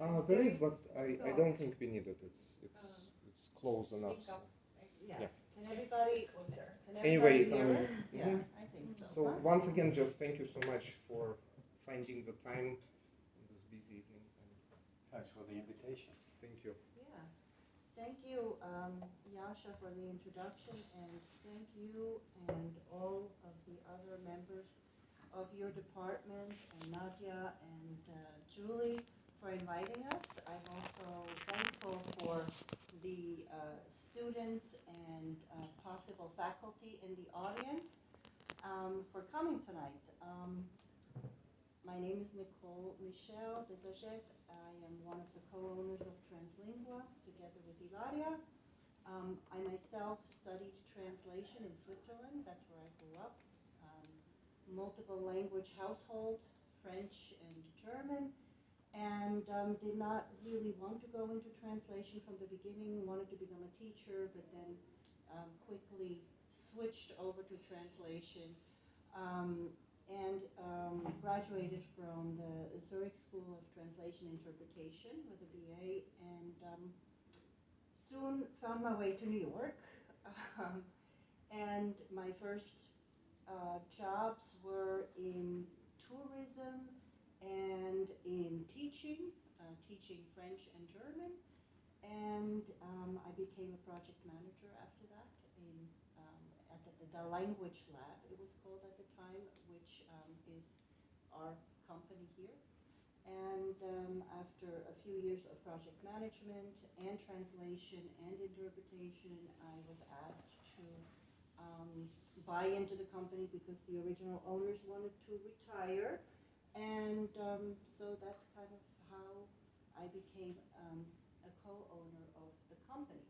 There is, but I don't think we need it. It's close enough. Speak So. up. Yeah. Yeah. Can everybody, Closer. can Anyway, everybody hear us? Yeah, mhm. I think so. So once again, just thank you so much for finding the time on this busy evening. And Thanks for the invitation. thank you. Yeah. Thank you, Yasha, for the introduction, and thank you and all of the other members of your department, and Nadia and Julie, for inviting us. I'm also thankful for the students and possible faculty in the audience for coming tonight. My name is Nicole Michel Desaget. I am one of the co-owners of Translingua, together with Ilaria. I myself studied translation in Switzerland. That's where I grew up. Multiple language household, French and German, and did not really want to go into translation from the beginning, wanted to become a teacher, but then quickly switched over to translation. And graduated from the Zurich School of Translation Interpretation with a BA, and soon found my way to New York. Um, and my first jobs were in tourism and in teaching, teaching French and German. And I became a project manager after that in at the Language Lab, it was called at the time, which is our company here. And after a few years of project management and translation and interpretation, I was asked to buy into the company because the original owners wanted to retire. And so that's kind of how I became a co-owner of the company.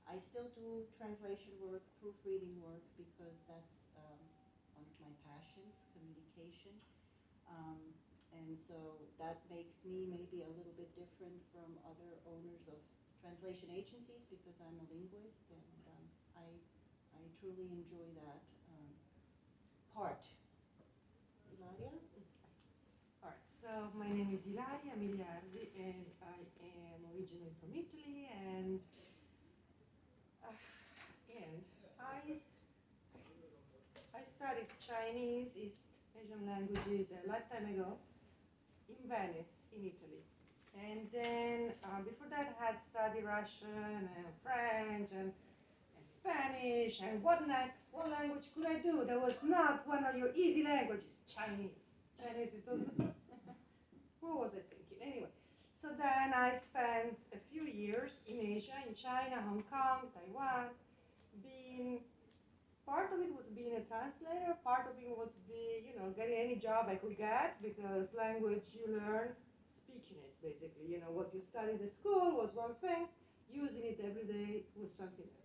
I still do translation work, proofreading work, because that's one of my passions, communication. Um, and so that makes me maybe a little bit different from other owners of translation agencies, because I'm a linguist, and I truly enjoy that part. Ilaria? All right, so my name is Ilaria Miliardi, and I am originally from Italy, uh, and I studied Chinese, East Asian languages a lifetime ago in Venice, in Italy. And then before that, I had studied Russian and French and Spanish. And what next? What language could I do? There was not one of your easy languages, Chinese. Chinese is also. What was I thinking? Anyway, so then I spent a few years in Asia, in China, Hong Kong, Taiwan, being part of it was being a translator, part of it was getting any job I could get, because language you learn speaking it, basically. What you studied at school was one thing, using it every day was something else.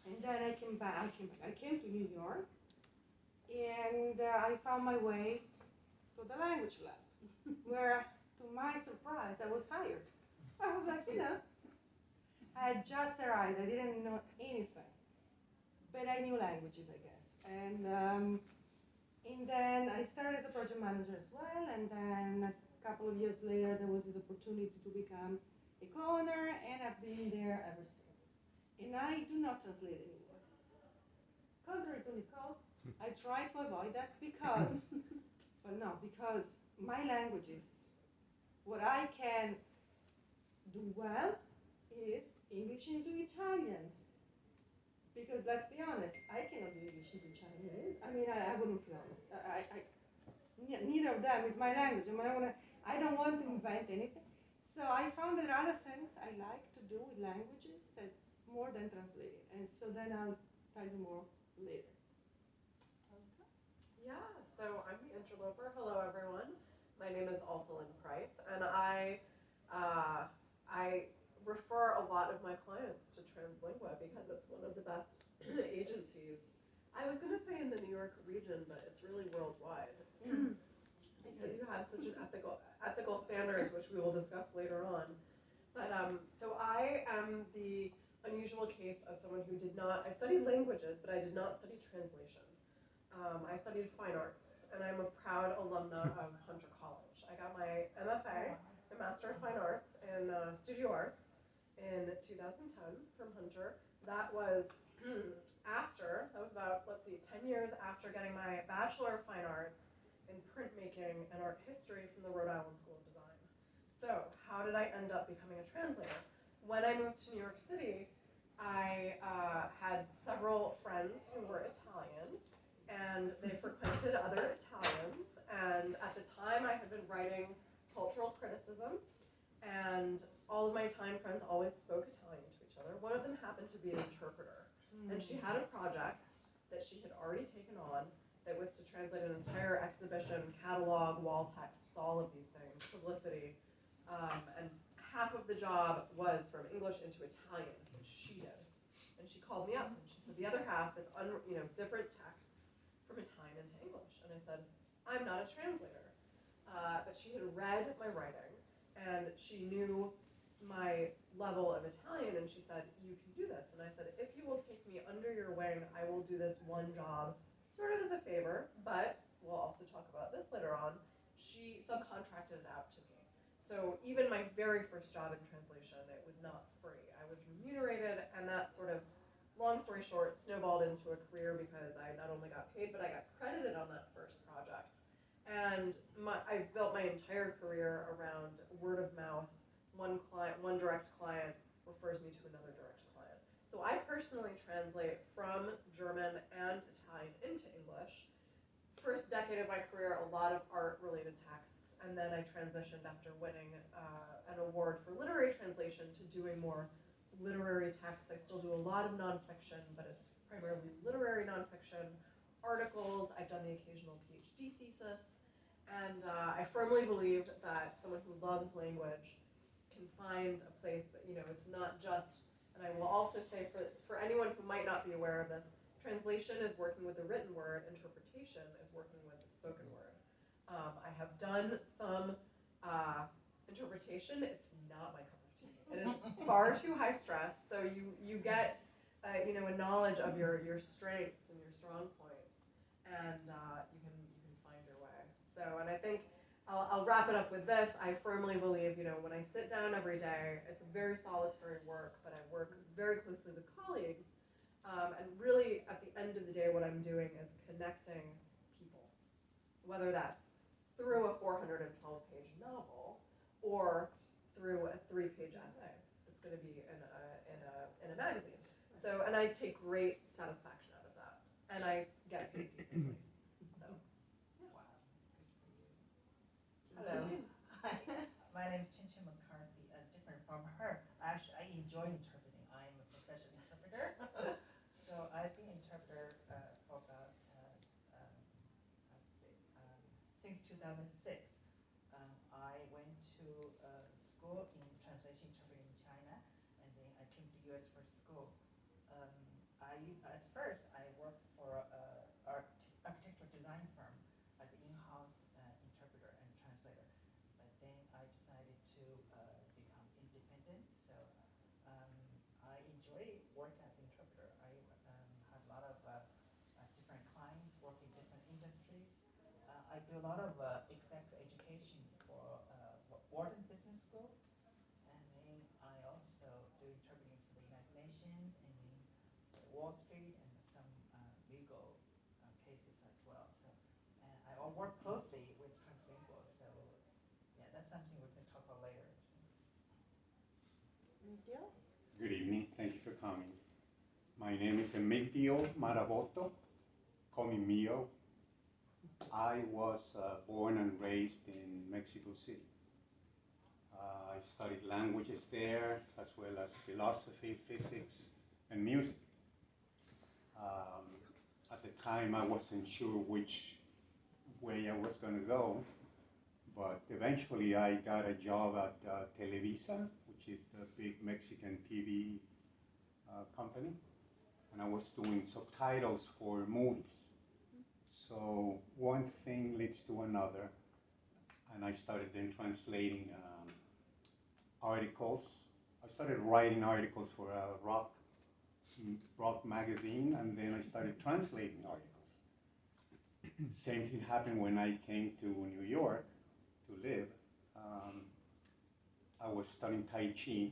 And then I came back. I came to New York, and I found my way to the language lab, where, to my surprise, I was hired. I was like, I had just arrived. I didn't know anything, but I knew languages, I guess. And then I started as a project manager as well, and then a couple of years later, there was this opportunity to become a co-owner, and I've been there ever since. And I do not translate anymore. Contrary to Nicole, I try to avoid that because my language is what I can do well is English into Italian. Because let's be honest, I cannot do English into Chinese. I mean, I wouldn't feel honest. Neither of them is my language. I don't want to invent anything. So I found that other things I like to do with languages that's more than translating. And so then I'll tell you more later. Yeah, so I'm the interloper. Hello, everyone. My name is Altalyn Price, and I refer a lot of my clients to Translingua because it's one of the best agencies. I was going to say in the New York region, but it's really worldwide because you have such an ethical standards, which we will discuss later on. But so I am the unusual case of someone who did not. I studied languages, but I did not study translation. I studied fine arts, and I'm a proud alumna of Hunter College. I got my MFA a Master of Fine Arts in Studio Arts in 2010 from Hunter. That was that was about, let's see, 10 years after getting my Bachelor of Fine Arts in printmaking and art history from the Rhode Island School of Design. So, how did I end up becoming a translator? When I moved to New York City, I had several friends who were Italian, and they frequented other Italians. And at the time, I had been writing cultural criticism, and all of my Italian friends always spoke Italian to each other. One of them happened to be an interpreter, and she had a project that she had already taken on that was to translate an entire exhibition, catalog, wall texts, all of these things, publicity, and half of the job was from English into Italian, which she did. And she called me up and she said, the other half is different texts from Italian into English. And I said, I'm not a translator. But she had read my writing and she knew my level of Italian, and she said, you can do this. And I said, if you will take me under your wing, I will do this one job sort of as a favor, but we'll also talk about this later on. She subcontracted it out to me. So even my very first job in translation, it was not free. I was remunerated, and that sort of, long story short, snowballed into a career because I not only got paid, but I got credited on that first project. And I've built my entire career around word of mouth. One direct client refers me to another direct client. So I personally translate from German and Italian into English. First decade of my career, a lot of art-related texts, and then I transitioned after winning an award for literary translation to doing more literary texts. I still do a lot of nonfiction, but it's primarily literary nonfiction, articles. I've done the occasional PhD thesis, and I firmly believe that someone who loves language can find a place that, it's not just, and I will also say for anyone who might not be aware of this, translation is working with the written word, interpretation is working with the spoken word. I have done some interpretation. It's not my cup of tea. It is far too high stress, so you get a knowledge of your strengths and your strong points, and you can find your way. So, and I think I'll wrap it up with this. I firmly believe, when I sit down every day, it's a very solitary work, but I work very closely with colleagues. And really, at the end of the day, what I'm doing is connecting people, whether that's through a 412-page novel or through a 3-page essay that's going to be in a magazine. So, and I take great satisfaction out of that, and I get paid decently. Hello. Hi. My name is Chinchin McCarthy. Different from her. Actually, I enjoy interpreting. I'm a professional interpreter. So I've been an interpreter for about, since 2006. I went to school in translation interpreting in China, and then I came to US for school. At first, I worked for an architectural design firm as an in-house interpreter and translator. But then I decided to become independent. So I enjoy work as an interpreter. I have a lot of different clients, work in different industries. I do a lot of executive education for Wharton Business School. And then I also do interpreting for the United Nations and then Wall Street and some legal cases as well. So I work closely with Translingual. So yeah, that's something we can talk about later. Emilio? Good evening, thank you for coming. My name is Emilio Marabotto, call me Mio. I was born and raised in Mexico City. I studied languages there, as well as philosophy, physics, and music. At the time, I wasn't sure which way I was going to go, but eventually I got a job at Televisa, which is the big Mexican TV company, and I was doing subtitles for movies. So one thing leads to another, and I started then translating articles. I started writing articles for a rock magazine, and then I started translating articles. Same thing happened when I came to New York to live. was studying Tai Chi,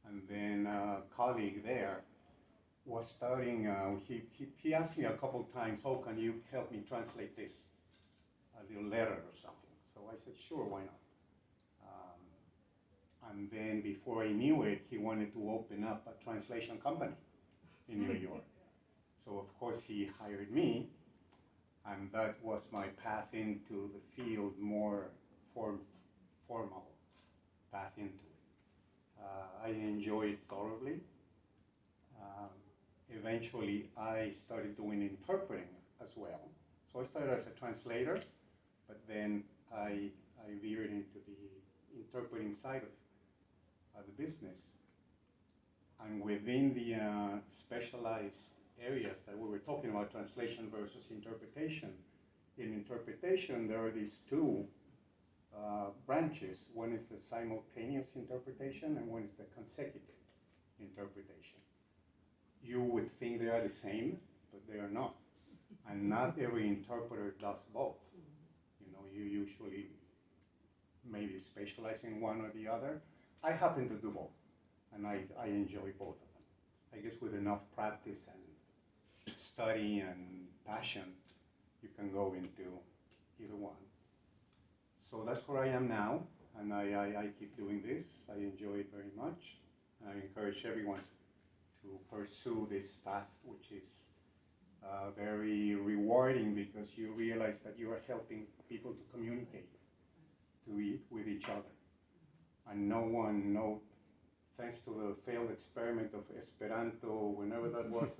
and then a colleague there was studying, he asked me a couple times, oh, can you help me translate this, a little letter or something? So I said, sure, why not? And then before I knew it, he wanted to open up a translation company in New York. So of course he hired me, and that was my path into the field, more formal path into it. I enjoy it thoroughly. Eventually I started doing interpreting as well. So I started as a translator, but then I veered into the interpreting side of the business. And within the specialized areas that we were talking about, translation versus interpretation, in interpretation there are these two branches. One is the simultaneous interpretation and one is the consecutive interpretation. You would think they are the same, but they are not. And not every interpreter does both. You know, you usually maybe specialize in one or the other. I happen to do both, and I enjoy both of them. I guess with enough practice and study and passion, you can go into either one. So that's where I am now, and I keep doing this. I enjoy it very much, and I encourage everyone to pursue this path, which is very rewarding because you realize that you are helping people to communicate with each other. And thanks to the failed experiment of Esperanto, whenever that was,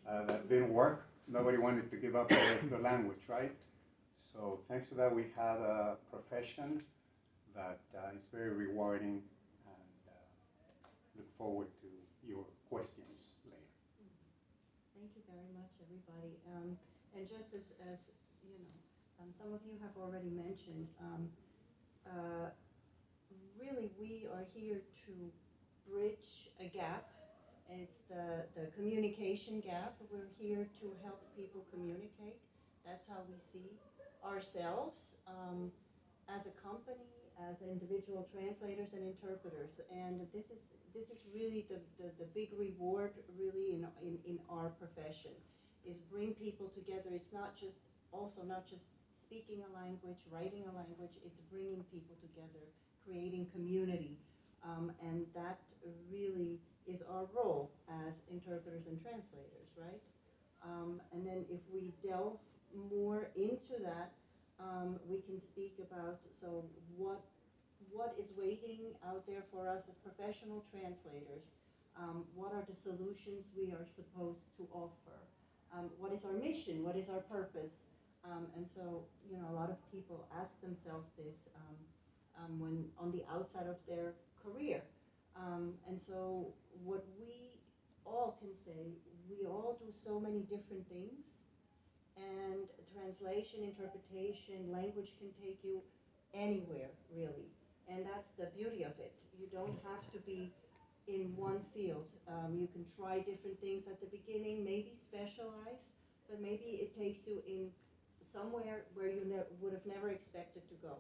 that didn't work. Nobody wanted to give up the language, right? So thanks to that, we have a profession that is very rewarding, and look forward to your questions later. Thank you very much, everybody. And just as you know, some of you have already mentioned, really we are here to bridge a gap. It's the communication gap. We're here to help people communicate. That's how we see ourselves as a company, as individual translators and interpreters. And this is really the big reward really in our profession, is bring people together. It's not just speaking a language, writing a language, it's bringing people together, creating community. And that really is our role as interpreters and translators, right? And then if we delve more into that, we can speak about, so what is waiting out there for us as professional translators? What are the solutions we are supposed to offer? What is our mission? What is our purpose? And so, you know, a lot of people ask themselves this when on the outside of their career. And so what we all can say, we all do so many different things, and translation, interpretation, language can take you anywhere, really. And that's the beauty of it. You don't have to be in one field. You can try different things at the beginning, maybe specialize, but maybe it takes you in somewhere where you would have never expected to go.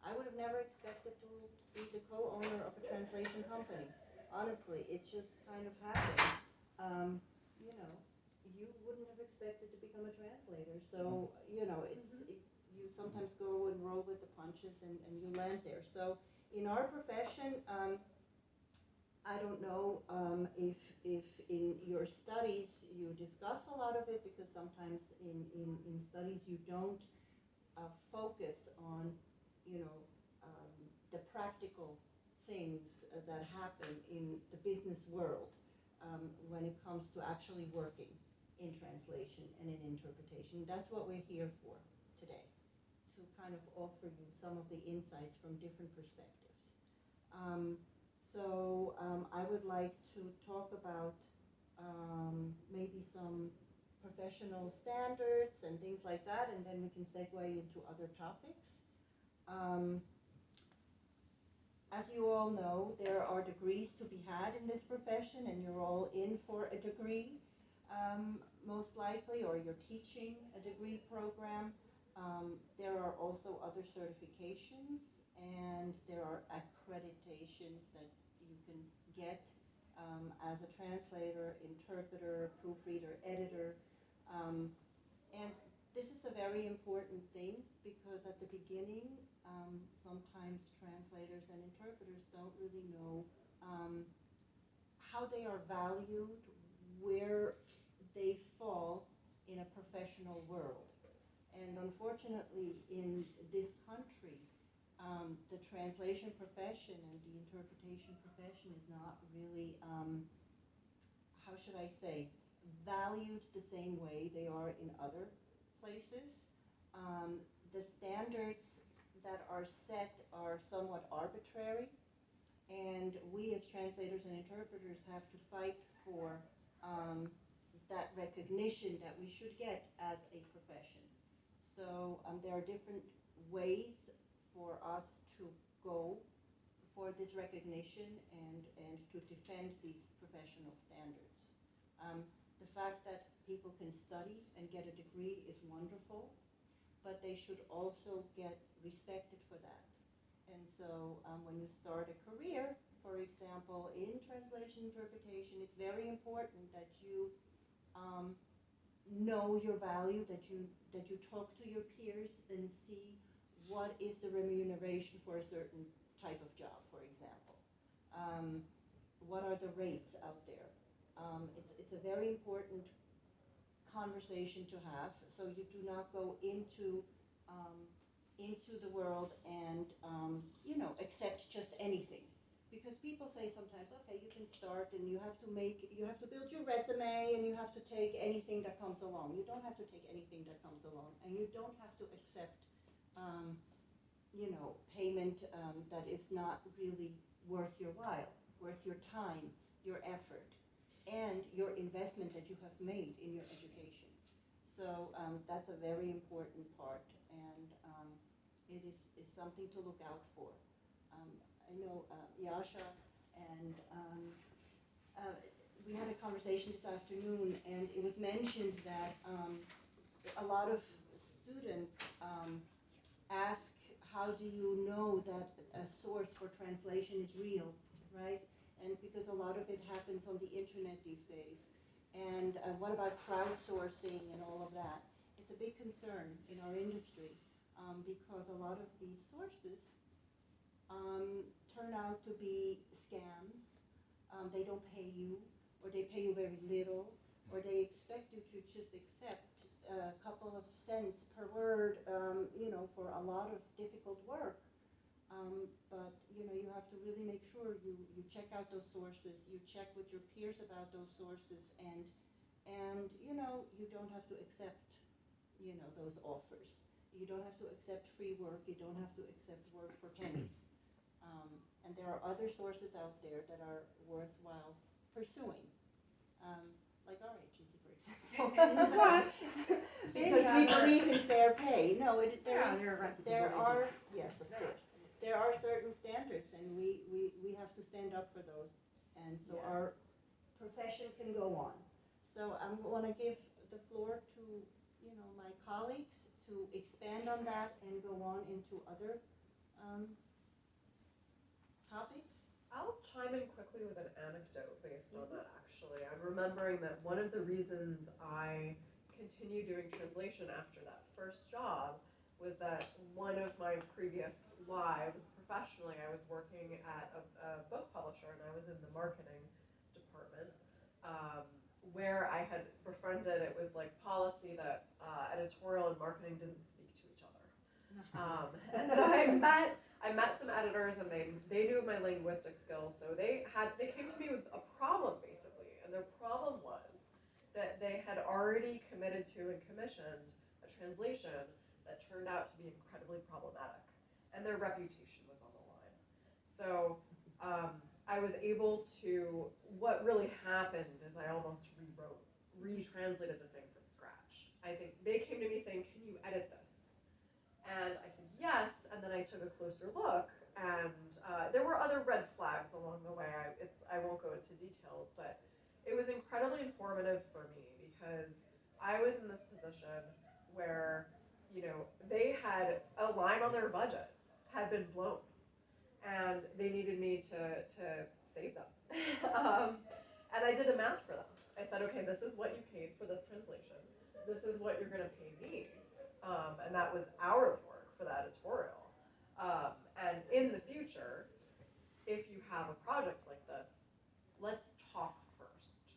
I would have never expected to be the co-owner of a translation company. Honestly, it just kind of happened. You know, you wouldn't have expected to become a translator. So, you know, you sometimes go and roll with the punches and you land there. So in our profession, I don't know if in your studies you discuss a lot of it, because sometimes in studies you don't focus on, you know, the practical things that happen in the business world when it comes to actually working in translation and in interpretation. That's what we're here for today, to kind of offer you some of the insights from different perspectives. So I would like to talk about maybe some professional standards and things like that, and then we can segue into other topics. As you all know, there are degrees to be had in this profession, and you're all in for a degree, most likely, or you're teaching a degree program. There are also other certifications, and there are accreditations that you can get as a translator, interpreter, proofreader, editor. And this is a very important thing because at the beginning, sometimes translators and interpreters don't really know how they are valued, where they fall in a professional world. And unfortunately, in this country, the translation profession and the interpretation profession is not really, how should I say, valued the same way they are in other places. The standards that are set are somewhat arbitrary, and we as translators and interpreters have to fight for that recognition that we should get as a profession. So there are different ways for us to go for this recognition and to defend these professional standards. The fact that people can study and get a degree is wonderful, but they should also get respected for that. And so when you start a career, for example, in translation interpretation, it's very important that you know your value, that you talk to your peers and see what is the remuneration for a certain type of job, for example. What are the rates out there? It's a very important conversation to have, so you do not go into the world and accept just anything. Because people say sometimes, okay, you can start and you have to build your resume and you have to take anything that comes along. You don't have to take anything that comes along, and you don't have to accept payment that is not really worth your while, worth your time, your effort, and your investment that you have made in your education. So that's a very important part, and it is something to look out for. I know Yasha and we had a conversation this afternoon, and it was mentioned that a lot of students ask, how do you know that a source for translation is real, right? And because a lot of it happens on the internet these days. And what about crowdsourcing and all of that? It's a big concern in our industry because a lot of these sources turn out to be scams. They don't pay you, or they pay you very little, or they expect you to just accept a couple of cents per word, for a lot of difficult work. But you have to really make sure you check out those sources, you check with your peers about those sources, and you don't have to accept those offers. You don't have to accept free work. You don't have to accept work for pennies. And there are other sources out there that are worthwhile pursuing, like our agency, for example. What? Because we believe in fair pay. No, there are, yes, of Yeah. course. There are certain standards, and we have to stand up for those. And so Yeah. our profession can go on. So I want to give the floor to, my colleagues to expand on that and go on into other topics. I'll chime in quickly with an anecdote based on that, actually. I'm remembering that one of the reasons I continued doing translation after that first job was that one of my previous lives professionally, I was working at a book publisher, and I was in the marketing department, where I had befriended, it was like policy that editorial and marketing didn't speak to each other. And so I met some editors, and they knew my linguistic skills, so they came to me with a problem, basically, and their problem was that they had already committed to and commissioned a translation that turned out to be incredibly problematic, and their reputation was on the line. So I was able to, what really happened is I almost retranslated the thing from scratch. I think they came to me saying, can you edit this? And I said, yes, and then I took a closer look, and there were other red flags along the way. I won't go into details, but it was incredibly informative for me because I was in this position where, they had a line on their budget had been blown. and they needed me to save them. And I did the math for them. I said, okay, this is what you paid for this translation. This is what you're going to pay me. And that was hourly work for that tutorial. And in the future, if you have a project like this, let's talk first.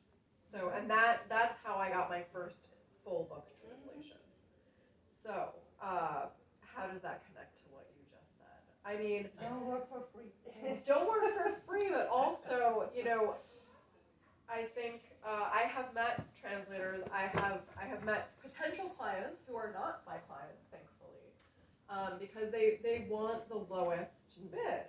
So, and that's how I got my first full book translation. So, how does that connect to what you just said? I mean, Don't work for free. don't work for free, but also, you know, I think I have met translators. I have met potential clients who are not my clients, thankfully, because they want the lowest bid,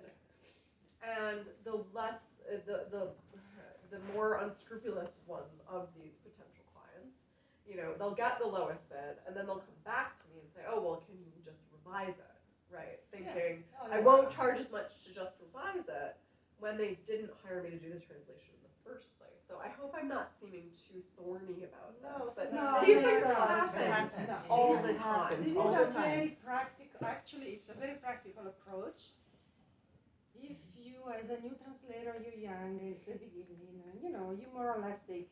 and the less the more unscrupulous ones of these potential clients, you know, they'll get the lowest bid, and then they'll come back to me and say, oh well, can you just revise it, right? Thinking Oh, I yeah. won't charge as much to just revise it when they didn't hire me to do the translation in the first place. So I hope I'm not seeming too thorny about this, but No, these it's things not. happen No. all It the time. happens This is all a the time. very practical, actually, it's a very practical approach. If you, as a new translator, you're young, it's the beginning, and you know, you more or less take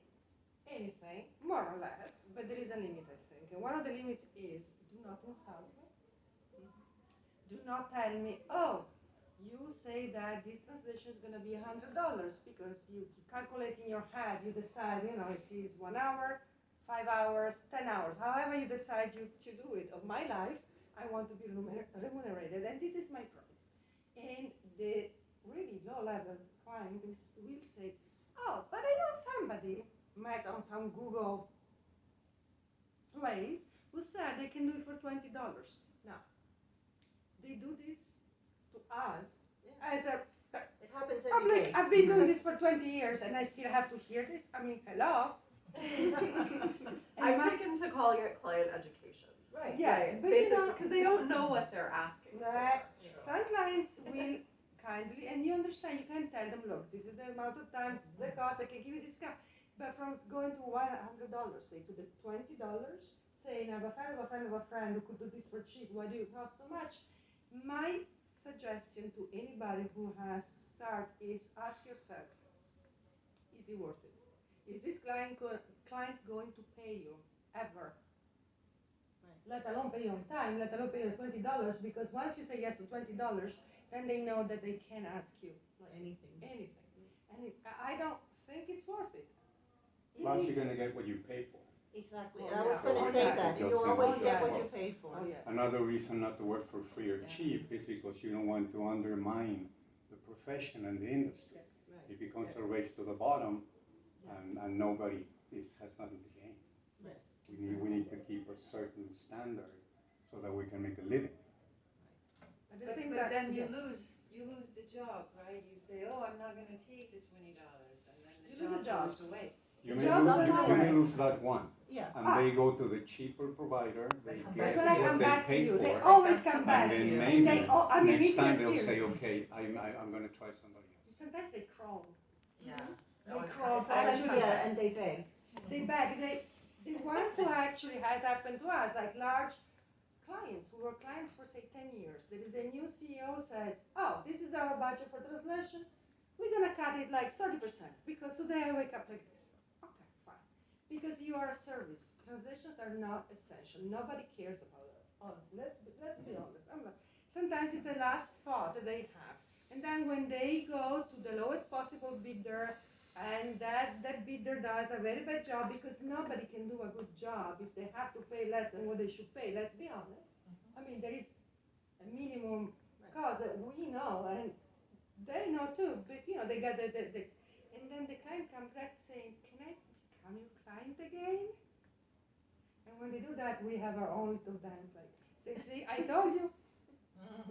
anything, more or less, but there is a limit, I think. And one of the limits is do not insult me. Do not tell me, oh, you say that this translation is going to be $100 because you calculate in your head, you decide, you know, it is 1 hour, 5 hours, 10 hours, however you decide you to do it of my life, I want to be remunerated, and this is my price. And the really low-level client will say, oh, but I know somebody met on some Google place who said they can do it for $20. Now, they do this to us as a It happens I'm every like, day. I've been doing this for 20 years and I still have to hear this. I mean, hello. I've taken to calling it client education. Right. Yes, but you Basically, know, because they don't know what they're asking for. some clients will kindly, and you understand, you can tell them, look, this is the amount of time, this is the cost, I can give you discount. But from going to $100, say, to the $20, saying, I have a friend of a friend of a friend who could do this for cheap, why do you cost so much? My suggestion to anybody who has to start is ask yourself, is it worth it? Is this client going to pay you ever? Let alone pay you on time, let alone pay you $20, because once you say yes to $20, then they know that they can ask you like Anything. anything. And I don't think it's worth it. Plus, you're gonna get what you pay for. Exactly. Oh, And I was yeah. gonna Oh, say yes. that, you Just always simple. get what you Yes. pay for. Oh, yes. Another reason not to work for free or cheap is because you don't want to undermine the profession and the industry. Yes. Right. It becomes a race to the bottom, and nobody has nothing to gain. Yes. We need to keep a certain standard so that we can make a living. At the But, same but time, then yeah. you lose the job, right? You say, oh, I'm not gonna take the $20, and then You lose the the job. job goes away. You The may job lose, goes you may away. lose that one, Yeah. and they go to the cheaper provider, they They come get back. But I what come they back to pay you. They for, always come back and to then you. maybe They, I mean, next if time you're they'll say, serious. okay, I'm gonna try somebody else. Sometimes they crawl. Yeah. They No, it's crawl. it's always Actually, Yeah, and they beg. They beg. The ones who actually has happened to us, like large clients who were clients for say 10 years. There is a new CEO says, oh, this is our budget for translation. We're gonna cut it like 30% because today I wake up like this. Okay, fine. Because you are a service. Translations are not essential. Nobody cares about us. Honestly, let's be honest. Sometimes it's the last thought that they have. And then when they go to the lowest possible bidder, and that bidder does a very bad job because nobody can do a good job if they have to pay less than what they should pay. Let's be honest. I mean, there is a minimum cost that we know, and they know too. But you know, they got the and then the client comes back saying, "Can I become your client again?" And when they do that, we have our own little dance. Like, say, "See, I told you."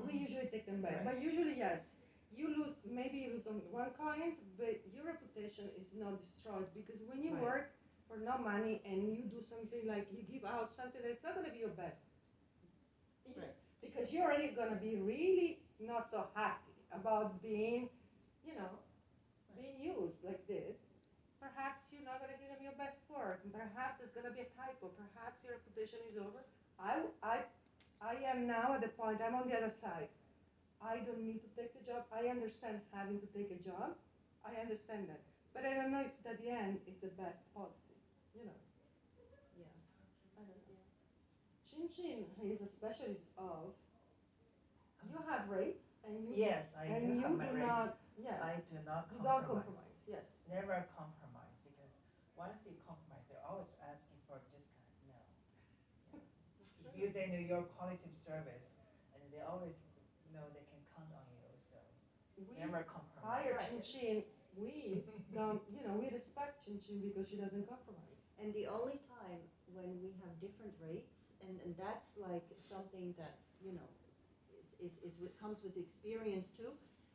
We usually take them back, but usually yes. You lose, maybe you lose on one client, but your reputation is not destroyed because when you Right. work for no money and you do something like you give out something that's not going to be your best. Right. Because you're already going to be really not so happy about being, you know, being used like this. Perhaps you're not going to give them your best work. Perhaps there's going to be a typo. Perhaps your reputation is over. I am now at the point, I'm on the other side. I don't need to take the job. I understand having to take a job. I understand that. But I don't know if at the end is the best policy, you know. Yeah. I don't, yeah. Chin Chin is a specialist of, you have rates and you, Yes, I and do you have my do rates. not, yes, I do not you don't compromise. compromise, yes. Never compromise, because once you compromise, they're always asking for a discount. No. If you they know your quality of service, and they always know they can count on you, so We never compromise. hire Right. Chin Chin, we don't, you know, we respect Chin Chin because she doesn't compromise. And the only time when we have different rates, and that's like something that, you know, comes with experience too.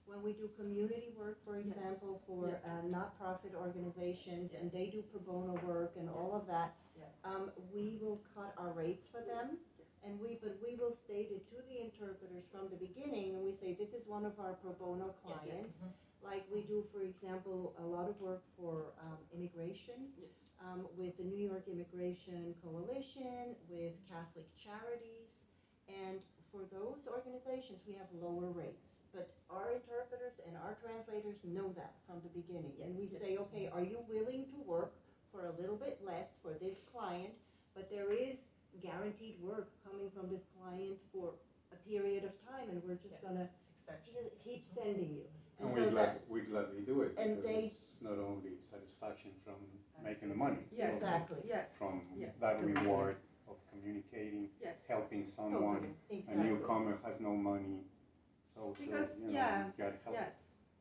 When we do community work, for Yes. example, for Yes. Not-profit organizations, and they do pro bono work and all of that, Yeah. we will cut our rates for them. Yes. And but we will state it to the interpreters from the beginning, and we say, this is one of our pro bono clients. Mhm. Like we do, for example, a lot of work for immigration, Yes. with the New York Immigration Coalition, with Catholic Charities, and for those organizations, we have lower rates. But our interpreters and our translators know that from the beginning, and we Yes, say, yes. okay, are you willing to work for a little bit less for this client, but there is guaranteed work coming from this client for a period of time, and we're just Yeah. gonna Exceptions. keep sending you. And so we gladly do it, and because they- it's not only satisfaction from making the money. it's Yes. also Exactly. Yes. From Yes. that reward of communicating, Yes. helping someone. Totally, A exactly. newcomer has no money, so Because, you know, yeah, you gotta help. Yes,